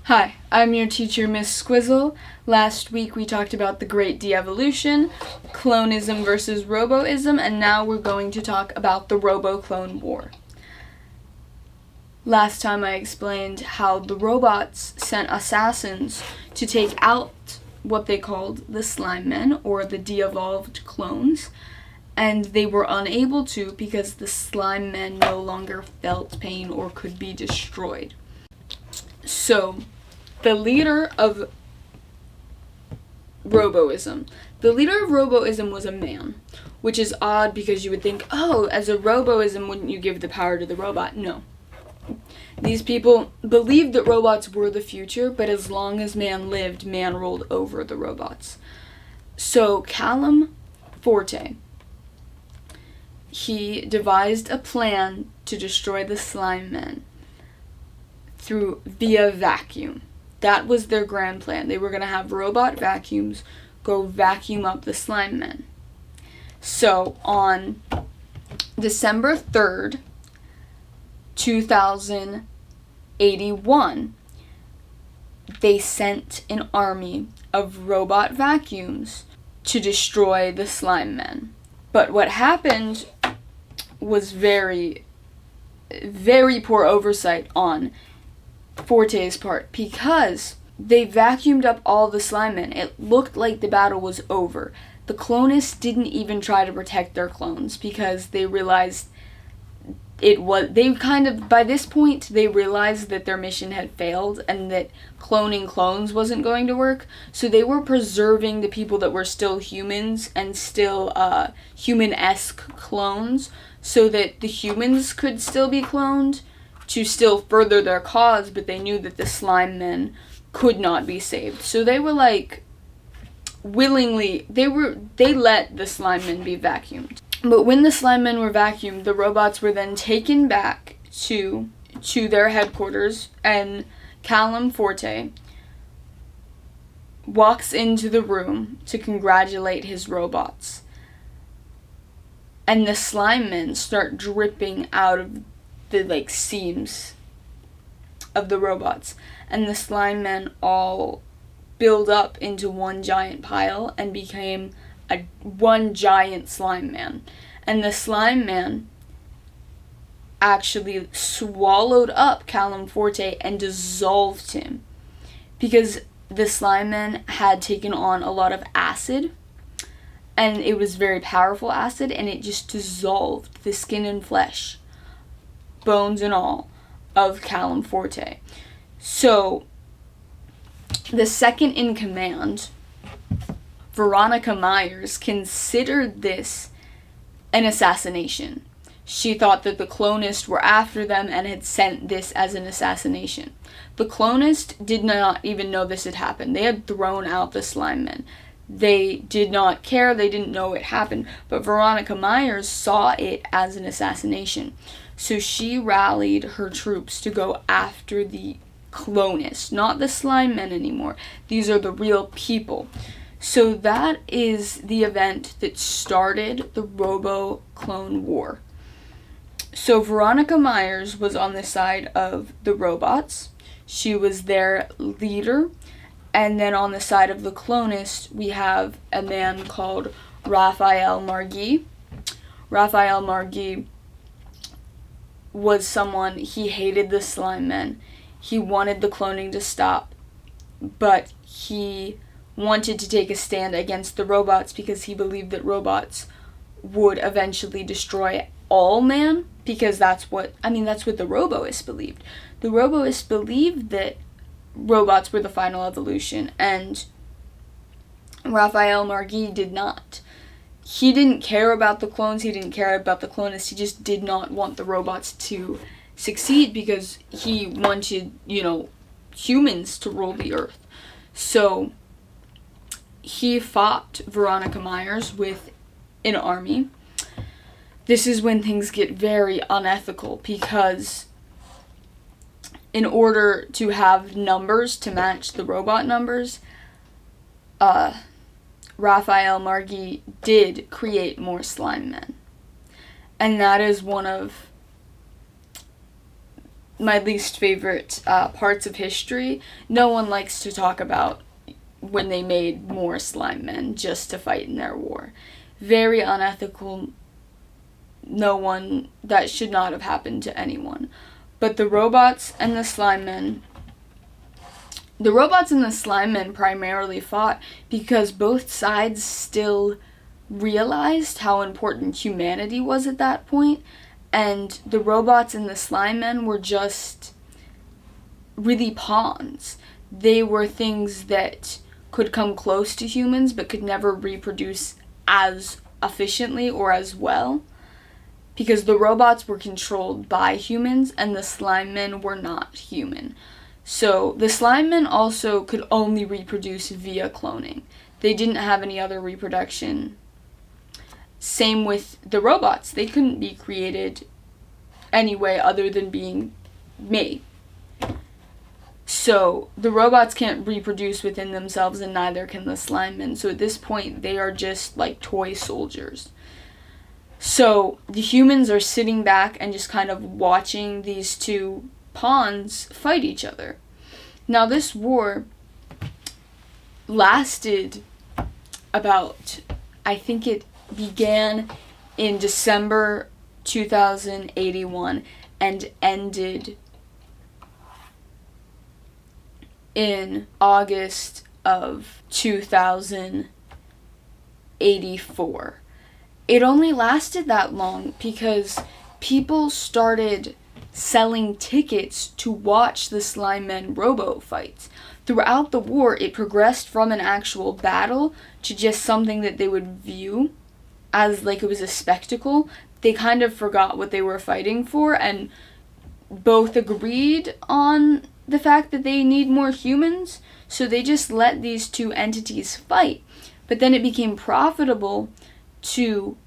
Hi, I'm your teacher, Miss Squizzle. Last week we talked about the Great De-Evolution, clonism versus roboism, and now we're going to talk about the Robo-Clone War. Last time I explained how the robots sent assassins to take out what they called the slime men, or the de-evolved clones, and they were unable to because the slime men no longer felt pain or could be destroyed. So, the leader of Roboism was a man, which is odd because you would think, oh, as a Roboism, wouldn't you give the power to the robot? No. These people believed that robots were the future, but as long as man lived, man ruled over the robots. So Callum Forte, he devised a plan to destroy the slime men via vacuum. That was their grand plan. They were going to have robot vacuums go vacuum up the slime men. So on December 3rd, 2081, they sent an army of robot vacuums to destroy the slime men. But what happened was very, very poor oversight on Forte's part, because they vacuumed up all the slime men. It looked like the battle was over. The clonists didn't even try to protect their clones because they realized by this point, they realized that their mission had failed and that cloning clones wasn't going to work. So they were preserving the people that were still humans and still human-esque clones so that the humans could still be cloned to still further their cause, but they knew that the slime men could not be saved. So they were they let the slime men be vacuumed. But when the slime men were vacuumed, the robots were then taken back to their headquarters, and Callum Forte walks into the room to congratulate his robots. And the slime men start dripping out of the seams of the robots, and the slime men all build up into one giant pile and became one giant slime man. And the slime man actually swallowed up Callum Forte and dissolved him, because the slime man had taken on a lot of acid, and it was very powerful acid, and it just dissolved the skin and flesh, bones and all, of Callum Forte. So, the second in command, Veronica Myers, considered this an assassination. She thought that the clonists were after them and had sent this as an assassination. The clonists did not even know this had happened. They had thrown out the slime men. They did not care. They didn't know it happened. But Veronica Myers saw it as an assassination. So she rallied her troops to go after the clonists, not the slime men anymore. These are the real people. So that is the event that started the Robo-Clone War. So Veronica Myers was on the side of the robots. She was their leader. And then on the side of the clonists, we have a man called Raphael Margee. Raphael Margee was someone, he hated the slime men. He wanted the cloning to stop, but he wanted to take a stand against the robots because he believed that robots would eventually destroy all man, because that's what the Roboists believed. The Roboists believed that robots were the final evolution, and Raphael Margee did not. He didn't care about the clones, he didn't care about the clonists, he just did not want the robots to succeed because he wanted, humans to rule the earth. So he fought Veronica Myers with an army. This is when things get very unethical, because in order to have numbers to match the robot numbers, Raphael Margee did create more slime men. And that is one of my least favorite parts of history. No one likes to talk about when they made more slime men just to fight in their war. Very unethical. That should not have happened to anyone. But the robots and the slime men primarily fought because both sides still realized how important humanity was at that point, and the robots and the slime men were just really pawns. They were things that could come close to humans but could never reproduce as efficiently or as well, because the robots were controlled by humans and the slime men were not human. So the slime men also could only reproduce via cloning. They didn't have any other reproduction. Same with the robots. They couldn't be created any way other than being made. So the robots can't reproduce within themselves, and neither can the slime men. So at this point, they are just like toy soldiers. So the humans are sitting back and just kind of watching these two pawns fight each other. Now this war lasted about, I think it began in December 2081 and ended in August of 2084. It only lasted that long because people started selling tickets to watch the Slime Men robo fights. Throughout the war, it progressed from an actual battle to just something that they would view as like it was a spectacle. They kind of forgot what they were fighting for and both agreed on the fact that they need more humans, so they just let these two entities fight. But then it became profitable to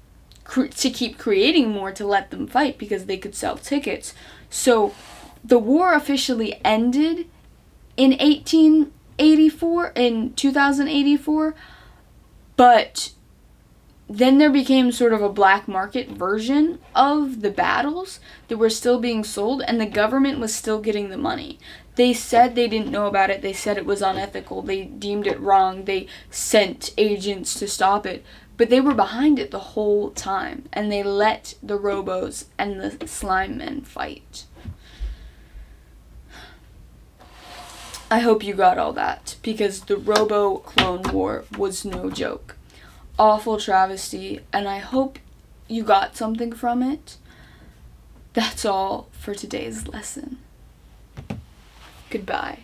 keep creating more to let them fight because they could sell tickets. So the war officially ended in 2084, but then there became sort of a black market version of the battles that were still being sold, and the government was still getting the money. They said they didn't know about it. They said it was unethical. They deemed it wrong. They sent agents to stop it. But they were behind it the whole time, and they let the robos and the slime men fight. I hope you got all that, because the Robo-Clone War was no joke. Awful travesty, and I hope you got something from it. That's all for today's lesson. Goodbye.